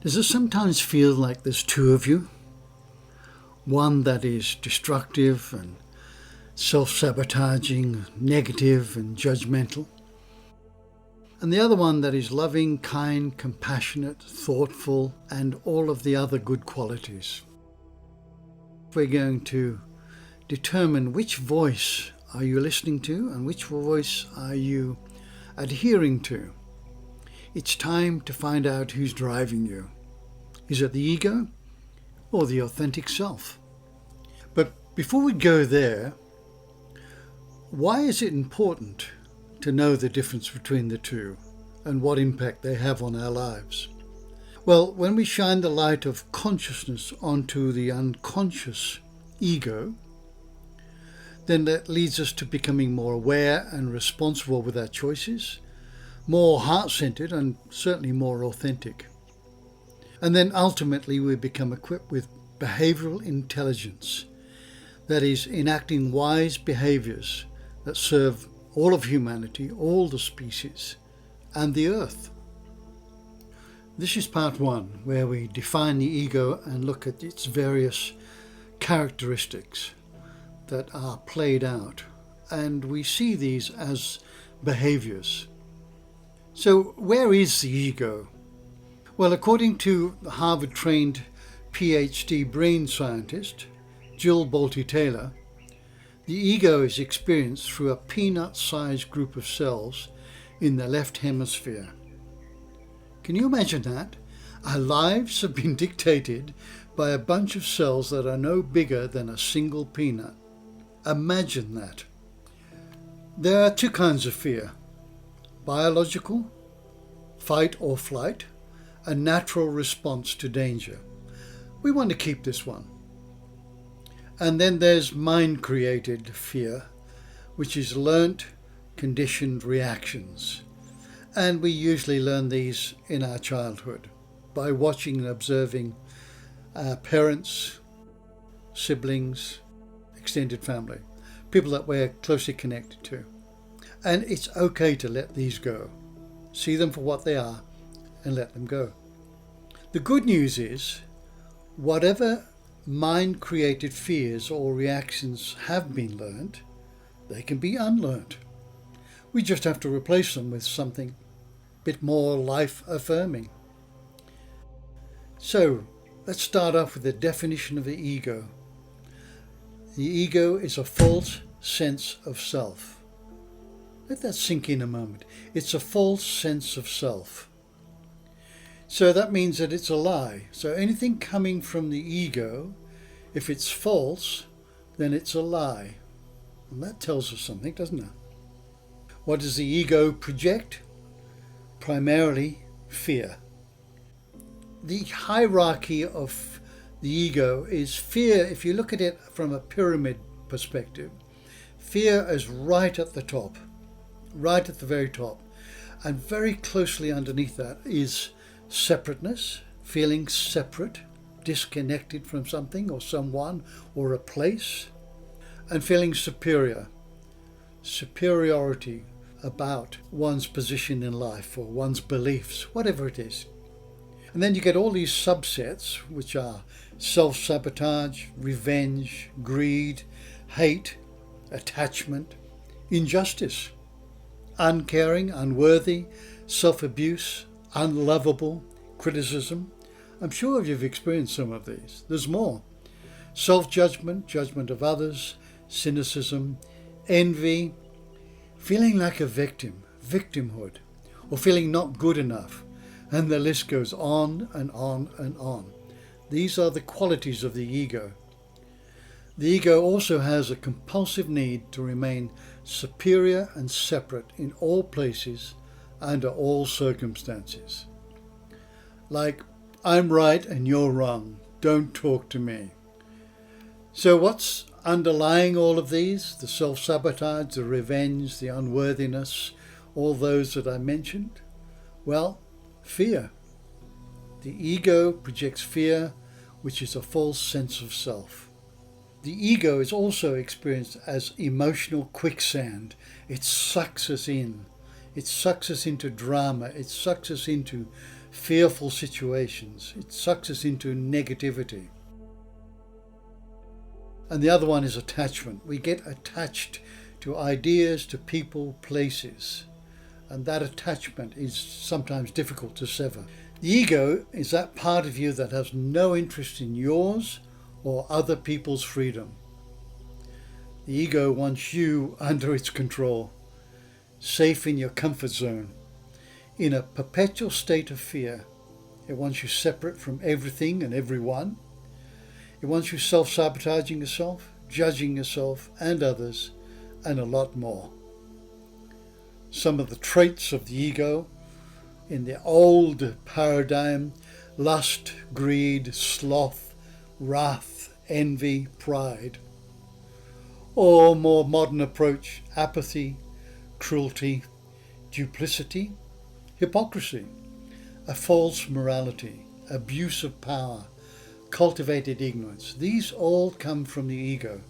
Does it sometimes feel like there's two of you? One that is destructive and self-sabotaging, negative and judgmental, and the other one that is loving, kind, compassionate, thoughtful, and all of the other good qualities. We're going to determine which voice are you listening to and which voice are you adhering to. It's time to find out who's driving you. Is it the ego or the authentic self? But before we go there, why is it important to know the difference between the two and what impact they have on our lives? Well, when we shine the light of consciousness onto the unconscious ego, then that leads us to becoming more aware and responsible with our choices, more heart-centered and certainly more authentic. And then ultimately we become equipped with behavioral intelligence, that is, enacting wise behaviors that serve all of humanity, all the species, and the earth. This is part one, where we define the ego and look at its various characteristics that are played out, and we see these as behaviors. So where is the ego? Well, according to the Harvard-trained PhD brain scientist Jill Bolte-Taylor, the ego is experienced through a peanut-sized group of cells in the left hemisphere. Can you imagine that? Our lives have been dictated by a bunch of cells that are no bigger than a single peanut. Imagine that. There are two kinds of fear: biological, fight or flight, a natural response to danger. We want to keep this one. And then there's mind-created fear, which is learnt, conditioned reactions. And we usually learn these in our childhood by watching and observing our parents, siblings, extended family, people that we're closely connected to. And it's okay to let these go. See them for what they are and let them go. The good news is, whatever mind-created fears or reactions have been learned, they can be unlearned. We just have to replace them with something a bit more life-affirming. So, let's start off with the definition of the ego. The ego is a false sense of self. Let that sink in a moment. It's a false sense of self. So that means that it's a lie. So anything coming from the ego, if it's false, then it's a lie. And that tells us something, doesn't it? What does the ego project? Primarily fear. The hierarchy of the ego is fear. If you look at it from a pyramid perspective, fear is right at the top, right at the very top. And very closely underneath that is separateness, feeling separate, disconnected from something or someone or a place, and feeling superior, superiority about one's position in life or one's beliefs, whatever it is. And then you get all these subsets, which are self-sabotage, revenge, greed, hate, attachment, injustice, uncaring, unworthy, self-abuse, unlovable, criticism. I'm sure you've experienced some of these. There's more. Self-judgment, judgment of others, cynicism, envy, feeling like a victim, victimhood, or feeling not good enough. And the list goes on and on and on. These are the qualities of the ego. The ego also has a compulsive need to remain superior and separate in all places, under all circumstances. Like, I'm right and you're wrong, don't talk to me. So what's underlying all of these? The self-sabotage, the revenge, the unworthiness, all those that I mentioned? Well, fear. The ego projects fear, which is a false sense of self. The ego is also experienced as emotional quicksand. It sucks us in. It sucks us into drama. It sucks us into fearful situations. It sucks us into negativity. And the other one is attachment. We get attached to ideas, to people, places. And that attachment is sometimes difficult to sever. The ego is that part of you that has no interest in yours or other people's freedom. The ego wants you under its control, safe in your comfort zone, in a perpetual state of fear. It wants you separate from everything and everyone. It wants you self-sabotaging yourself, judging yourself and others, and a lot more. Some of the traits of the ego in the old paradigm: lust, greed, sloth, wrath, envy, pride. Or more modern approach: apathy, cruelty, duplicity, hypocrisy, a false morality, abuse of power, cultivated ignorance. These all come from the ego.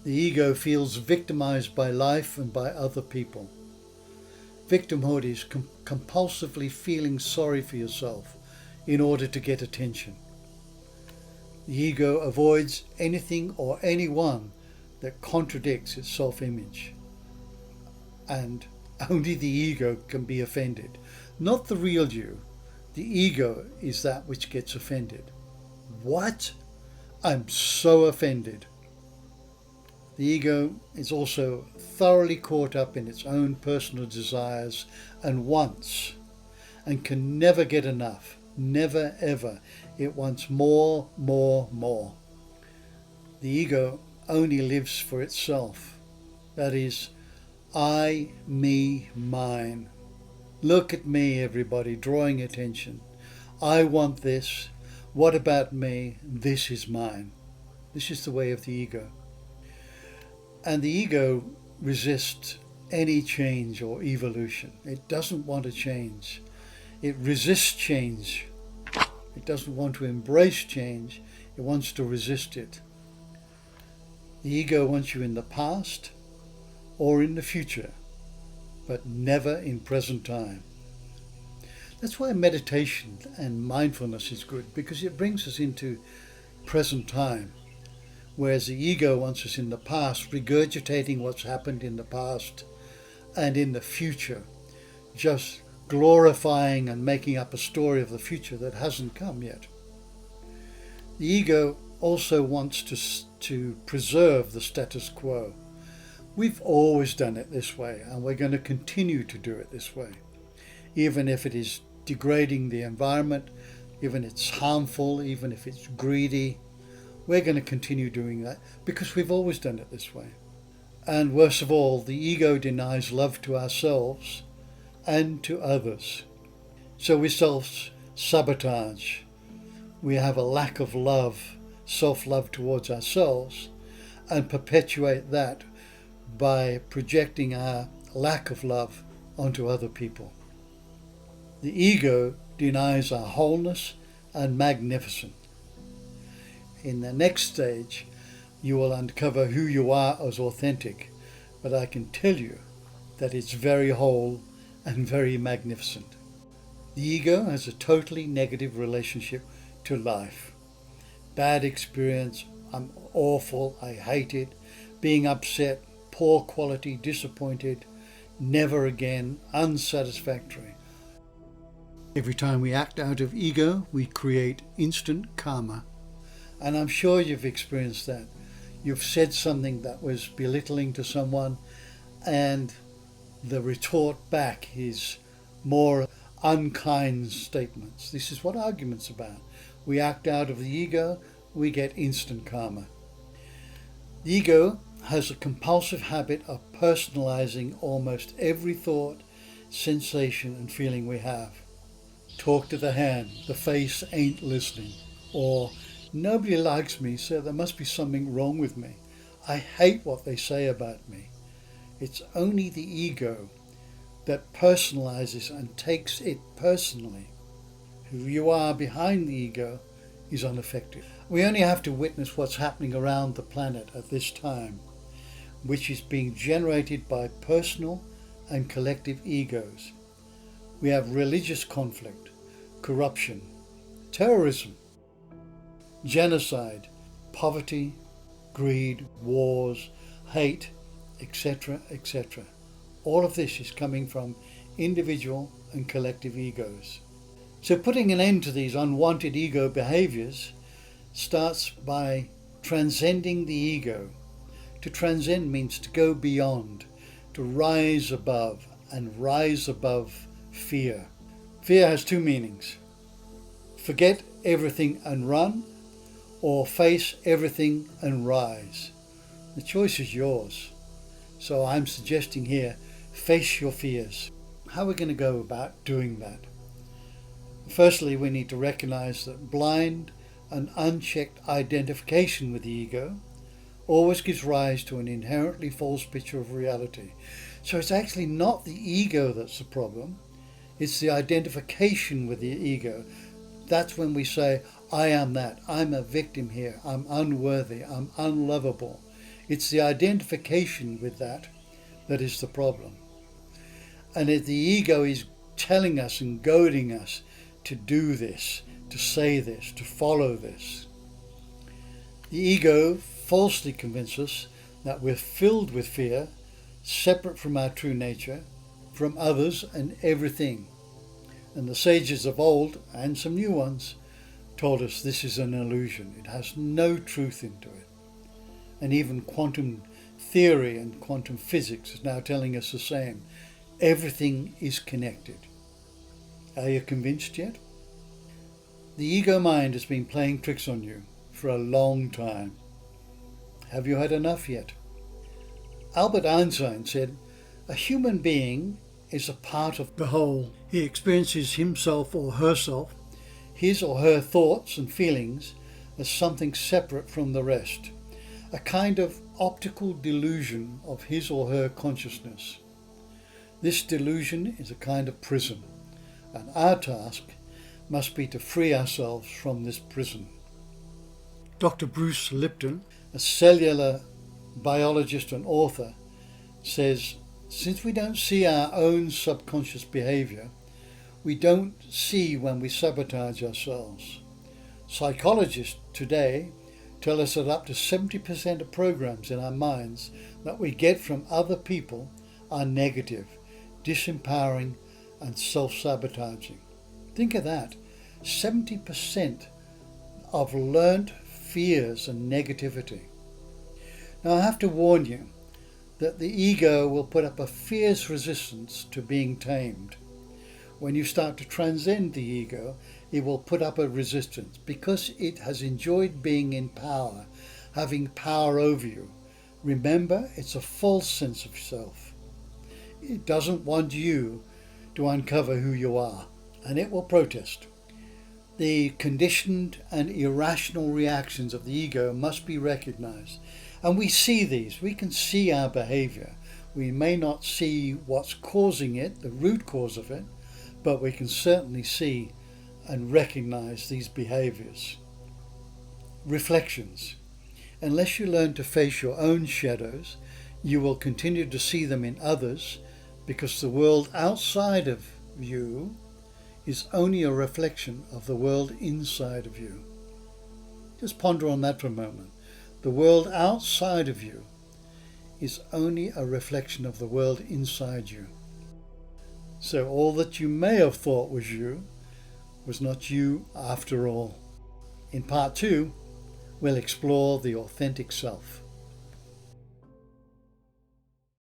The ego feels victimized by life and by other people. Victimhood is compulsively feeling sorry for yourself in order to get attention. The ego avoids anything or anyone that contradicts its self-image. And only the ego can be offended, not the real you. The ego is that which gets offended. What? I'm so offended. The ego is also thoroughly caught up in its own personal desires and wants, and can never get enough. Never ever. It wants more, more, more. The ego only lives for itself. That is, I, me, mine. Look at me, everybody, drawing attention. I want this. What about me? This is mine. This is the way of the ego. And the ego resists any change or evolution. It doesn't want to change. It resists change. It doesn't want to embrace change. It wants to resist it. The ego wants you in the past or in the future, but never in present time. That's why meditation and mindfulness is good, because it brings us into present time. Whereas the ego wants us in the past, regurgitating what's happened in the past, and in the future, just glorifying and making up a story of the future that hasn't come yet. The ego also wants to preserve the status quo. We've always done it this way, and we're going to continue to do it this way, even if it is degrading the environment, even if it's harmful, even if it's greedy. We're going to continue doing that because we've always done it this way. And worst of all, the ego denies love to ourselves and to others. So we self-sabotage. We have a lack of love, self-love towards ourselves, and perpetuate that by projecting our lack of love onto other people. The ego denies our wholeness and magnificence. In the next stage, you will uncover who you are as authentic, but I can tell you that it's very whole and very magnificent. The ego has a totally negative relationship to life. Bad experience, I'm awful, I hate it, being upset, poor quality, disappointed, never again, unsatisfactory. Every time we act out of ego, we create instant karma. And I'm sure you've experienced that. You've said something that was belittling to someone, and the retort back is more unkind statements. This is what argument's about. We act out of the ego, we get instant karma. The ego has a compulsive habit of personalizing almost every thought, sensation, and feeling we have. Talk to the hand, the face ain't listening. Or, nobody likes me, so there must be something wrong with me. I hate what they say about me. It's only the ego that personalizes and takes it personally. Who you are behind the ego is unaffected. We only have to witness what's happening around the planet at this time, which is being generated by personal and collective egos. We have religious conflict, corruption, terrorism, genocide, poverty, greed, wars, hate, etc., etc. All of this is coming from individual and collective egos. So putting an end to these unwanted ego behaviors starts by transcending the ego. To transcend means to go beyond, to rise above, and rise above fear. Fear has two meanings. Forget everything and run, or face everything and rise. The choice is yours. So I'm suggesting here, face your fears. How are we going to go about doing that? Firstly, we need to recognize that blind and unchecked identification with the ego always gives rise to an inherently false picture of reality. So it's actually not the ego that's the problem, it's the identification with the ego. That's when we say, I am that, I'm a victim here, I'm unworthy, I'm unlovable. It's the identification with that is the problem. And if the ego is telling us and goading us to do this, to say this, to follow this. The ego falsely convinces us that we're filled with fear, separate from our true nature, from others and everything. And the sages of old, and some new ones, told us this is an illusion. It has no truth into it. And even quantum theory and quantum physics is now telling us the same. Everything is connected. Are you convinced yet? The ego mind has been playing tricks on you for a long time. Have you had enough yet? Albert Einstein said, a human being is a part of the whole. He experiences himself or herself, his or her thoughts and feelings, as something separate from the rest, a kind of optical delusion of his or her consciousness. This delusion is a kind of prison, and our task must be to free ourselves from this prison. Dr. Bruce Lipton, a cellular biologist and author, says, since we don't see our own subconscious behavior, we don't see when we sabotage ourselves. Psychologists today tell us that up to 70% of programs in our minds that we get from other people are negative, disempowering, and self-sabotaging. Think of that. 70% of learnt fears and negativity. Now I have to warn you that the ego will put up a fierce resistance to being tamed. When you start to transcend the ego, it will put up a resistance because it has enjoyed being in power, having power over you. Remember, it's a false sense of self. It doesn't want you to uncover who you are, and it will protest. The conditioned and irrational reactions of the ego must be recognized. And we see these. We can see our behavior. We may not see what's causing it, the root cause of it, but we can certainly see and recognize these behaviors. Reflections. Unless you learn to face your own shadows, you will continue to see them in others because the world outside of you is only a reflection of the world inside of you. Just ponder on that for a moment. The world outside of you is only a reflection of the world inside you. So all that you may have thought was you was not you after all. In part 2, we'll explore the authentic self.